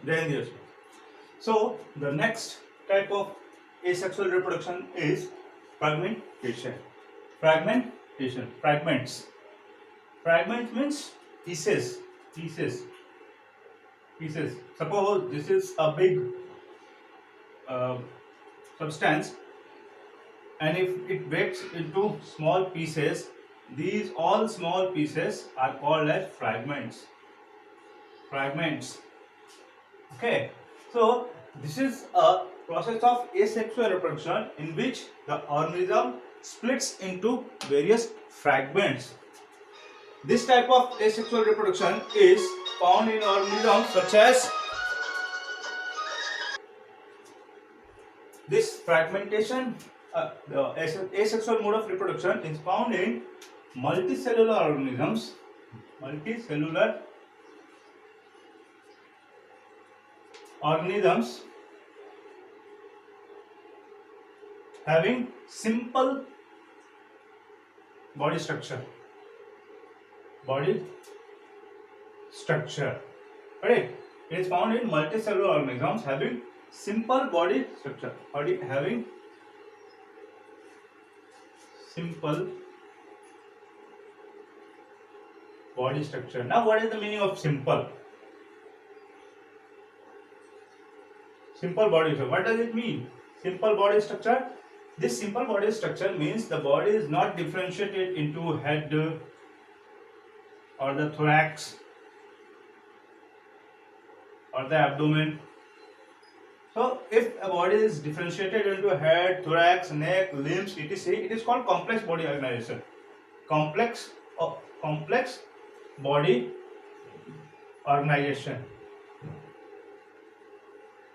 Then yes. So the next type of asexual reproduction is fragmentation. Fragmentation. Fragments. Fragment means pieces. Pieces. Pieces. Suppose this is a big uh, substance, and if it breaks into small pieces, these all small pieces are called as fragments. Fragments. Okay, so this is a process of asexual reproduction in which the organism splits into various fragments. This type of asexual reproduction is found in organisms such as this fragmentation. The asexual mode of reproduction is found in multicellular organisms. Multicellular organisms having simple body structure. Body structure. Right? It is found in multicellular organisms having simple body structure. Having simple body structure. Now, what is the meaning of simple? Simple body structure. What does it mean? Simple body structure. This simple body structure means the body is not differentiated into head or the thorax or the abdomen. So, if a body is differentiated into head, thorax, neck, limbs, etc., it is called complex body organization. Complex body organization.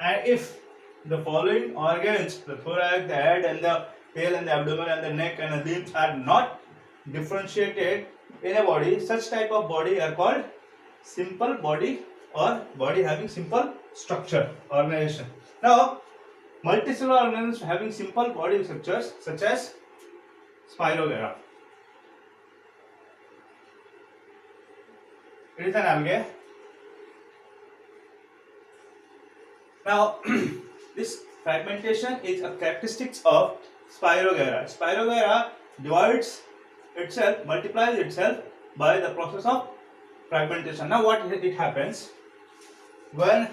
And if the following organs, the thorax, the head, and the tail, and the abdomen, and the neck, and the limbs are not differentiated in a body, such type of body are called simple body or body having simple structure organization. Now, multicellular organisms having simple body structures such as Spirogyra. It is an algae. Now, this fragmentation is a characteristics of Spirogyra. Spirogyra divides itself, multiplies itself by the process of fragmentation. Now, what it happens when?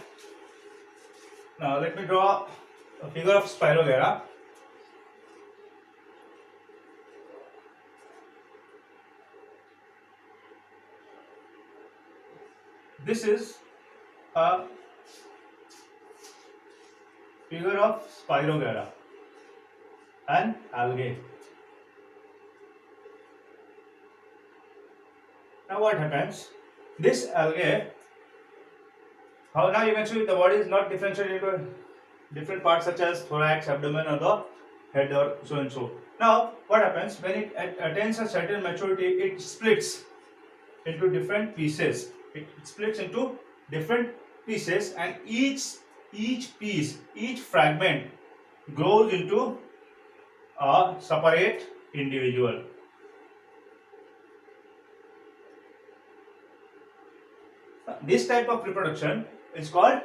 Now, let me draw a figure of Spirogyra. This is a figure of Spirogyra, an algae. Now what happens? This algae, how now eventually the body is not differentiated into different parts such as thorax, abdomen, or the head, or so and so. Now what happens when it attains a certain maturity? It splits into different pieces. It splits into different pieces, and each piece, each fragment grows into a separate individual. This type of reproduction is called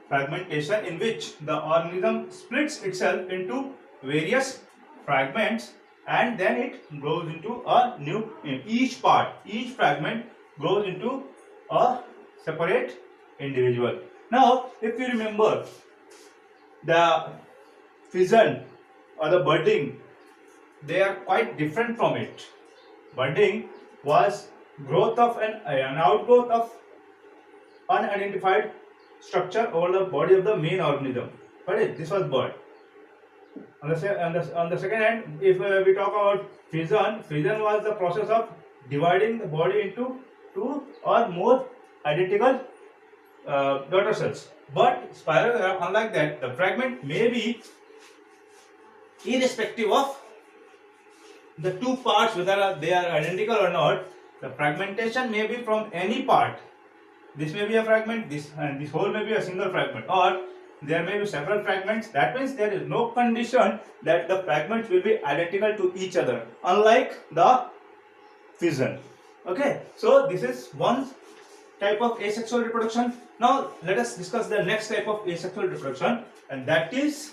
fragmentation, in which the organism splits itself into various fragments, and then it grows into a new, each fragment grows into a separate individual. Now, if you remember, the fission or the budding, they are quite different from it. Budding was growth of an outgrowth of unidentified structure over the body of the main organism. But this was bud. On the second hand, if we talk about fission was the process of dividing the body into two or more identical daughter cells. But Spirogyra, unlike that, the fragment may be irrespective of the two parts, whether they are identical or not. The fragmentation may be from any part, this may be a fragment, this and this whole may be a single fragment, or there may be several fragments. That means there is no condition that the fragments will be identical to each other, unlike the fission. Okay, so this is one type of asexual reproduction. Now let us discuss the next type of asexual reproduction, and that is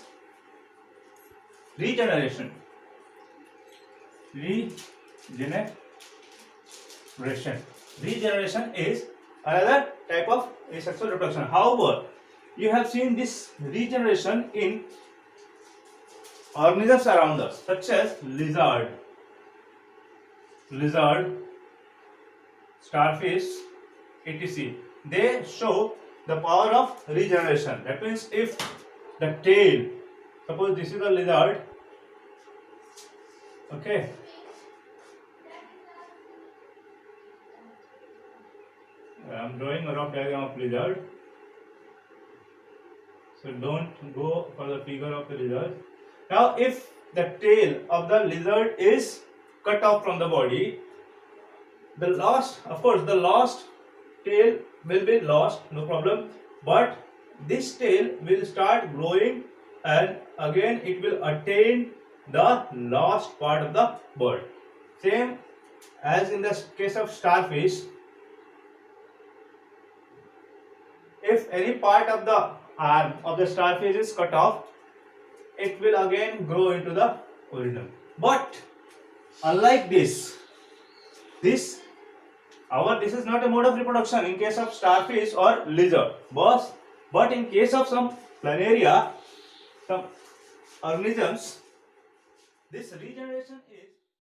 regeneration. Regeneration is another type of asexual reproduction. However, you have seen this regeneration in organisms around us, such as lizard, starfish, etc. They show the power of regeneration. That means if the tail, suppose this is a lizard, okay, I am drawing a rough diagram of lizard, so don't go for the figure of the lizard. Now if the tail of the lizard is cut off from the body, the last tail will be lost, no problem, but this tail will start growing and again it will attain the last part of the bird. Same as in the case of starfish, if any part of the arm of the starfish is cut off, it will again grow into the original. But unlike this is not a mode of reproduction in case of starfish or lizard, but in case of some planaria, some organisms, this regeneration is